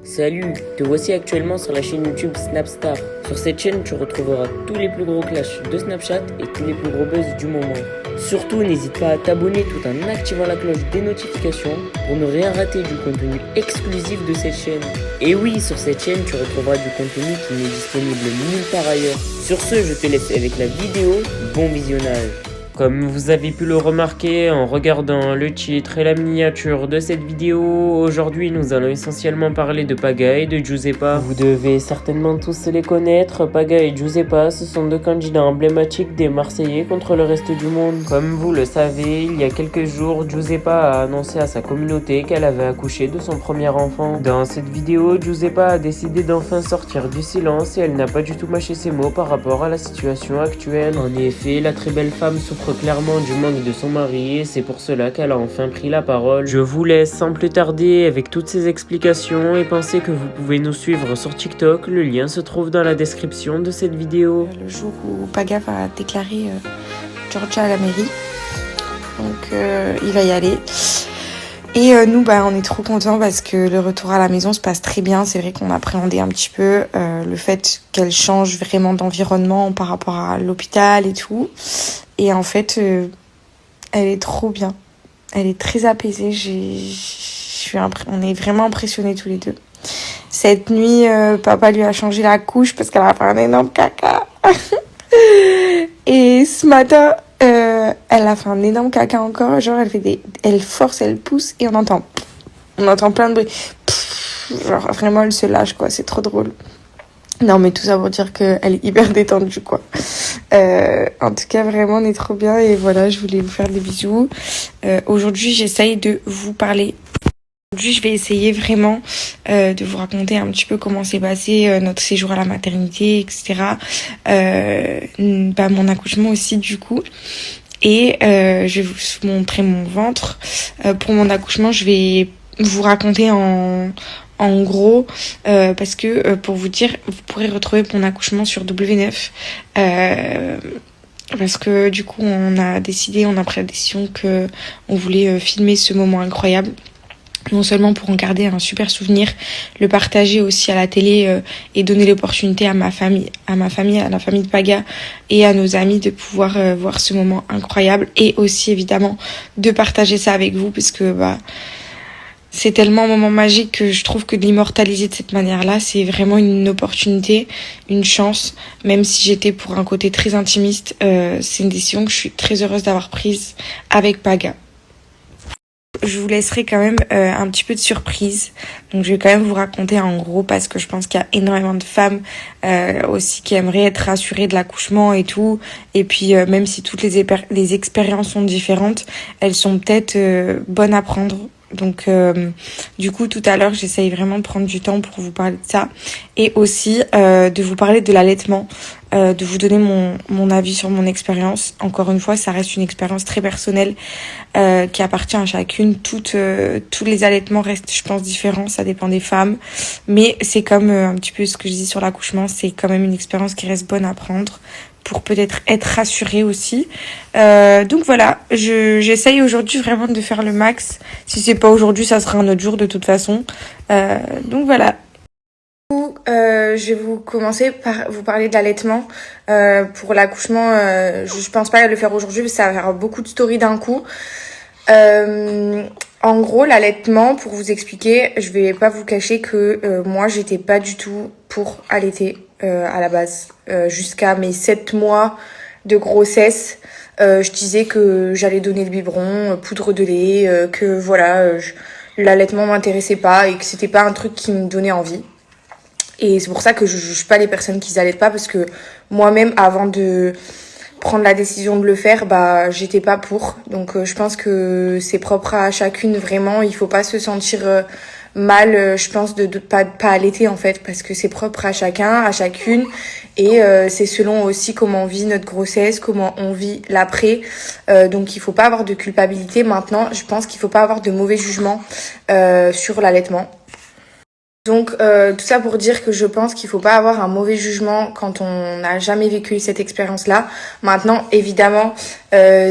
Salut, te voici actuellement sur la chaîne YouTube Snapstar. Sur cette chaîne, tu retrouveras tous les plus gros clashs de Snapchat et tous les plus gros buzz du moment. Surtout, n'hésite pas à t'abonner tout en activant la cloche des notifications pour ne rien rater du contenu exclusif de cette chaîne. Et oui, sur cette chaîne, tu retrouveras du contenu qui n'est disponible nulle part ailleurs. Sur ce, je te laisse avec la vidéo. Bon visionnage. Comme vous avez pu le remarquer en regardant le titre et la miniature de cette vidéo, aujourd'hui nous allons essentiellement parler de Paga et de Giuseppa. Vous devez certainement tous les connaître, Paga et Giuseppa, ce sont deux candidats emblématiques des Marseillais contre le reste du monde. Comme vous le savez, il y a quelques jours, Giuseppa a annoncé à sa communauté qu'elle avait accouché de son premier enfant. Dans cette vidéo, Giuseppa a décidé d'enfin sortir du silence et elle n'a pas du tout mâché ses mots par rapport à la situation actuelle. En effet, la très belle femme souffre clairement du manque de son mari et c'est pour cela qu'elle a enfin pris la parole. Je vous laisse sans plus tarder avec toutes ces explications et pensez que vous pouvez nous suivre sur TikTok, le lien se trouve dans la description de cette vidéo. Le jour où Paga va déclarer Georgia à la mairie, donc il va y aller. Et nous, on est trop contents parce que le retour à la maison se passe très bien. C'est vrai qu'on appréhendait un petit peu le fait qu'elle change vraiment d'environnement par rapport à l'hôpital et tout. Et en fait, elle est trop bien. Elle est très apaisée. On est vraiment impressionnés tous les deux. Cette nuit, papa lui a changé la couche parce qu'elle a fait un énorme caca. Et ce matin, elle a fait un énorme caca encore. Genre, elle force, elle pousse et on entend plein de bruit. Genre, vraiment, elle se lâche, quoi. C'est trop drôle. Non, mais tout ça pour dire qu'elle est hyper détendue, quoi. En tout cas, vraiment, on est trop bien. Et voilà, je voulais vous faire des bisous. Aujourd'hui, j'essaye de vous parler. Aujourd'hui, je vais essayer vraiment de vous raconter un petit peu comment s'est passé notre séjour à la maternité, etc. Mon accouchement aussi, du coup. Et je vais vous montrer mon ventre. Pour mon accouchement, je vais vous raconter en gros, parce que pour vous dire, vous pourrez retrouver mon accouchement sur W9. Parce que du coup, on a pris la décision que on voulait filmer ce moment incroyable. Non seulement pour en garder un super souvenir, le partager aussi à la télé et donner l'opportunité à ma famille, à la famille de Paga et à nos amis de pouvoir voir ce moment incroyable et aussi évidemment de partager ça avec vous parce que c'est tellement un moment magique que je trouve que de l'immortaliser de cette manière-là, c'est vraiment une opportunité, une chance, même si j'étais pour un côté très intimiste, c'est une décision que je suis très heureuse d'avoir prise avec Paga. Je vous laisserai quand même un petit peu de surprise. Donc je vais quand même vous raconter en gros parce que je pense qu'il y a énormément de femmes aussi qui aimeraient être rassurées de l'accouchement et tout. Et puis même si toutes les expériences sont différentes, elles sont peut-être bonnes à prendre. Donc du coup tout à l'heure j'essaye vraiment de prendre du temps pour vous parler de ça et aussi de vous parler de l'allaitement, de vous donner mon avis sur mon expérience. Encore une fois, ça reste une expérience très personnelle qui appartient à chacune. Tous les allaitements restent, je pense, différents, ça dépend des femmes, mais c'est comme un petit peu ce que je dis sur l'accouchement, c'est quand même une expérience qui reste bonne à prendre pour peut-être être rassurée aussi. Donc voilà, j'essaye aujourd'hui vraiment de faire le max. Si c'est pas aujourd'hui, ça sera un autre jour de toute façon. Donc voilà. Je vais vous commencer par vous parler de l'allaitement. Pour l'accouchement, je pense pas le faire aujourd'hui parce que ça va faire beaucoup de stories d'un coup. En gros, l'allaitement, pour vous expliquer, je vais pas vous cacher que moi, j'étais pas du tout pour allaiter à la base. Jusqu'à mes 7 mois de grossesse, je disais que j'allais donner le biberon, poudre de lait, que voilà, l'allaitement m'intéressait pas et que c'était pas un truc qui me donnait envie. Et c'est pour ça que je juge pas les personnes qui allaitent pas parce que moi-même, avant de prendre la décision de le faire, j'étais pas pour. Donc je pense que c'est propre à chacune vraiment. Il faut pas se sentir mal, je pense, de pas allaiter en fait, parce que c'est propre à chacun, à chacune. Et c'est selon aussi comment on vit notre grossesse, comment on vit l'après. Donc il faut pas avoir de culpabilité. Maintenant, je pense qu'il faut pas avoir de mauvais jugement sur l'allaitement. Donc tout ça pour dire que je pense qu'il faut pas avoir un mauvais jugement quand on n'a jamais vécu cette expérience-là. Maintenant, évidemment,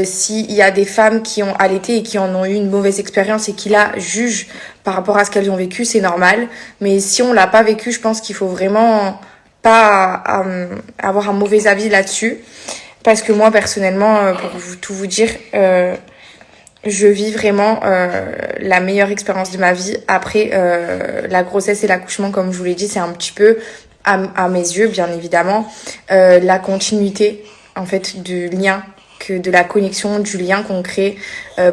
s'il y a des femmes qui ont allaité et qui en ont eu une mauvaise expérience et qui la jugent par rapport à ce qu'elles ont vécu, c'est normal. Mais si on l'a pas vécu, je pense qu'il faut vraiment pas avoir un mauvais avis là-dessus. Parce que moi, personnellement, pour tout vous dire, je vis vraiment la meilleure expérience de ma vie. Après, la grossesse et l'accouchement, comme je vous l'ai dit, c'est un petit peu, à mes yeux, bien évidemment, la continuité, en fait, du lien, de la connexion, du lien qu'on crée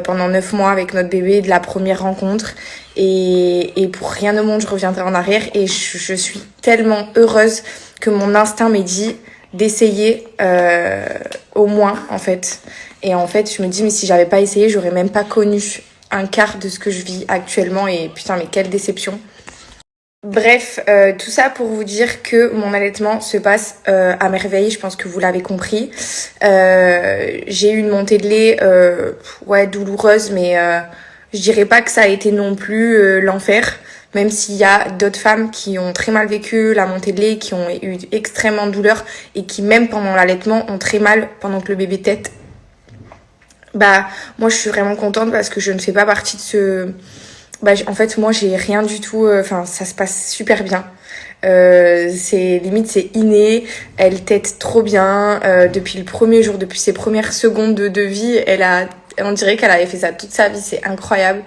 pendant 9 mois avec notre bébé, de la première rencontre. Et pour rien au monde, je reviendrai en arrière. Et je suis tellement heureuse que mon instinct m'ait dit d'essayer au moins, en fait. Et en fait, je me dis, mais si j'avais pas essayé, j'aurais même pas connu un quart de ce que je vis actuellement. Et putain, mais quelle déception. Bref, tout ça pour vous dire que mon allaitement se passe à merveille, je pense que vous l'avez compris. J'ai eu une montée de lait douloureuse, mais je dirais pas que ça a été non plus l'enfer. Même s'il y a d'autres femmes qui ont très mal vécu la montée de lait, qui ont eu extrêmement de douleur et qui même pendant l'allaitement ont très mal pendant que le bébé tète. Moi je suis vraiment contente parce que je ne fais pas partie de ce... en fait moi j'ai rien du tout, ça se passe super bien. C'est inné, elle tète trop bien, depuis le premier jour, depuis ses premières secondes de vie, on dirait qu'elle avait fait ça toute sa vie, c'est incroyable.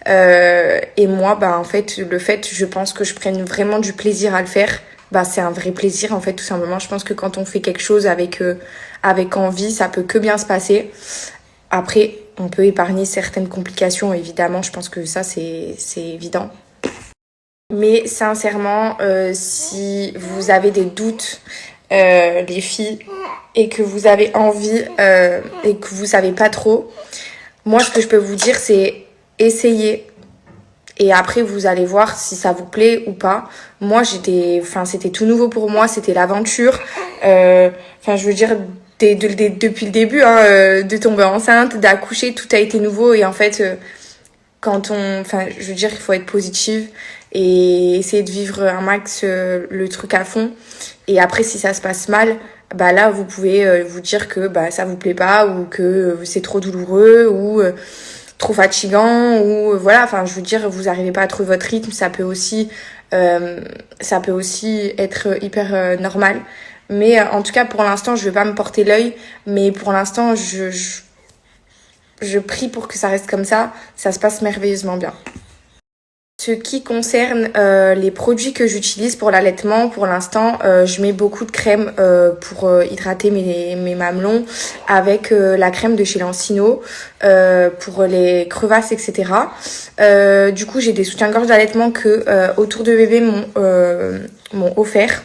Et moi, en fait, je pense que je prenne vraiment du plaisir à le faire. C'est un vrai plaisir, en fait, tout simplement. Je pense que quand on fait quelque chose avec envie, ça peut que bien se passer. Après, on peut épargner certaines complications, évidemment. Je pense que ça, c'est évident. Mais sincèrement, si vous avez des doutes, les filles, et que vous avez envie et que vous savez pas trop, moi, ce que je peux vous dire, c'est essayer. Et après, vous allez voir si ça vous plaît ou pas. Moi, c'était tout nouveau pour moi, c'était l'aventure. Je veux dire, depuis le début, de tomber enceinte, d'accoucher, tout a été nouveau. Et en fait, je veux dire, il faut être positive et essayer de vivre un max le truc à fond. Et après, si ça se passe mal, là, vous pouvez vous dire que ça vous plaît pas ou que c'est trop douloureux ou trop fatigant ou je veux dire, vous arrivez pas à trouver votre rythme, ça peut aussi être hyper normal. Mais en tout cas, pour l'instant, je vais pas me porter l'œil, mais pour l'instant, je prie pour que ça reste comme ça se passe merveilleusement bien. Ce qui concerne les produits que j'utilise pour l'allaitement, pour l'instant, je mets beaucoup de crème pour hydrater mes mamelons avec la crème de chez Lancino pour les crevasses, etc. Du coup, j'ai des soutiens-gorge d'allaitement que Autour de bébé m'ont offert.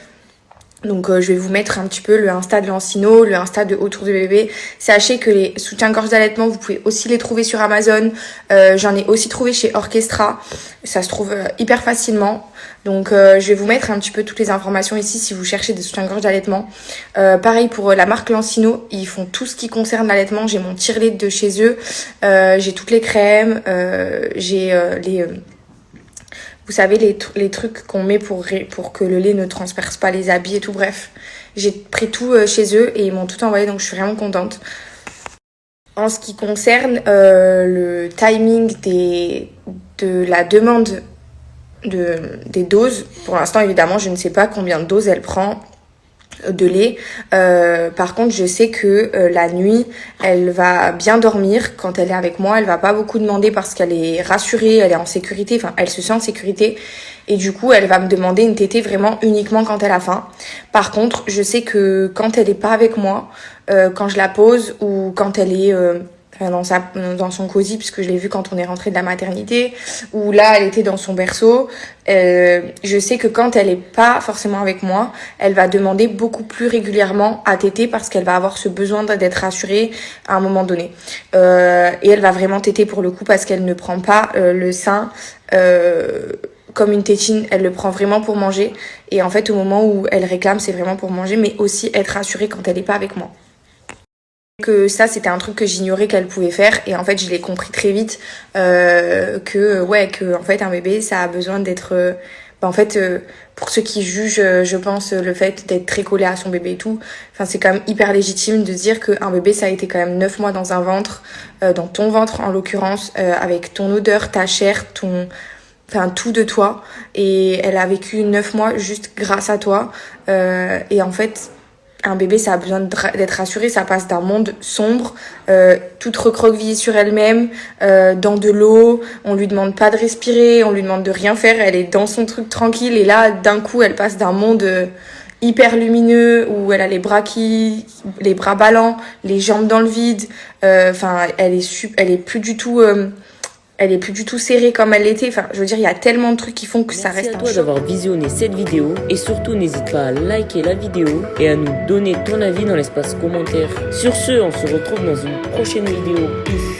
Donc je vais vous mettre un petit peu le Insta de Lancino, le Insta de Autour de bébé. Sachez que les soutiens-gorge d'allaitement, vous pouvez aussi les trouver sur Amazon. J'en ai aussi trouvé chez Orchestra. Ça se trouve hyper facilement. Donc je vais vous mettre un petit peu toutes les informations ici si vous cherchez des soutiens-gorge d'allaitement. Pareil pour la marque Lancino, ils font tout ce qui concerne l'allaitement. J'ai mon tire-lait de chez eux. J'ai toutes les crèmes. J'ai vous savez, les trucs qu'on met pour que le lait ne transperce pas les habits et tout. Bref, j'ai pris tout chez eux et ils m'ont tout envoyé, donc je suis vraiment contente. En ce qui concerne le timing de la demande des doses, pour l'instant, évidemment, je ne sais pas combien de doses elle prend de lait. Par contre, je sais que la nuit, elle va bien dormir quand elle est avec moi. Elle va pas beaucoup demander parce qu'elle est rassurée, elle est en sécurité, elle se sent en sécurité. Et du coup, elle va me demander une tétée vraiment uniquement quand elle a faim. Par contre, je sais que quand elle est pas avec moi, quand je la pose ou quand elle est dans son cosy, puisque je l'ai vu quand on est rentré de la maternité, ou là elle était dans son berceau, je sais que quand elle est pas forcément avec moi, elle va demander beaucoup plus régulièrement à téter parce qu'elle va avoir ce besoin d'être rassurée à un moment donné. Et elle va vraiment téter pour le coup parce qu'elle ne prend pas le sein comme une tétine, elle le prend vraiment pour manger. Et en fait, au moment où elle réclame, c'est vraiment pour manger, mais aussi être rassurée quand elle est pas avec moi. Que ça, c'était un truc que j'ignorais qu'elle pouvait faire, et en fait je l'ai compris très vite que en fait un bébé ça a besoin d'être en fait, pour ceux qui jugent, je pense, le fait d'être très collé à son bébé et tout, enfin, c'est quand même hyper légitime de dire qu'un bébé, ça a été quand même 9 mois dans un ventre, dans ton ventre en l'occurrence, avec ton odeur, ta chair, enfin tout de toi, et elle a vécu 9 mois juste grâce à toi, et en fait un bébé ça a besoin d'être rassuré, ça passe d'un monde sombre, toute recroquevillée sur elle-même, dans de l'eau, on lui demande pas de respirer, on lui demande de rien faire, elle est dans son truc tranquille, et là d'un coup elle passe d'un monde hyper lumineux où elle a les bras ballants, les jambes dans le vide, enfin elle est plus du tout serrée comme elle l'était. Enfin, je veux dire, il y a tellement de trucs qui font que ça reste un choc. Merci à toi d'avoir visionné cette vidéo et surtout n'hésite pas à liker la vidéo et à nous donner ton avis dans l'espace commentaire. Sur ce, on se retrouve dans une prochaine vidéo. Peace.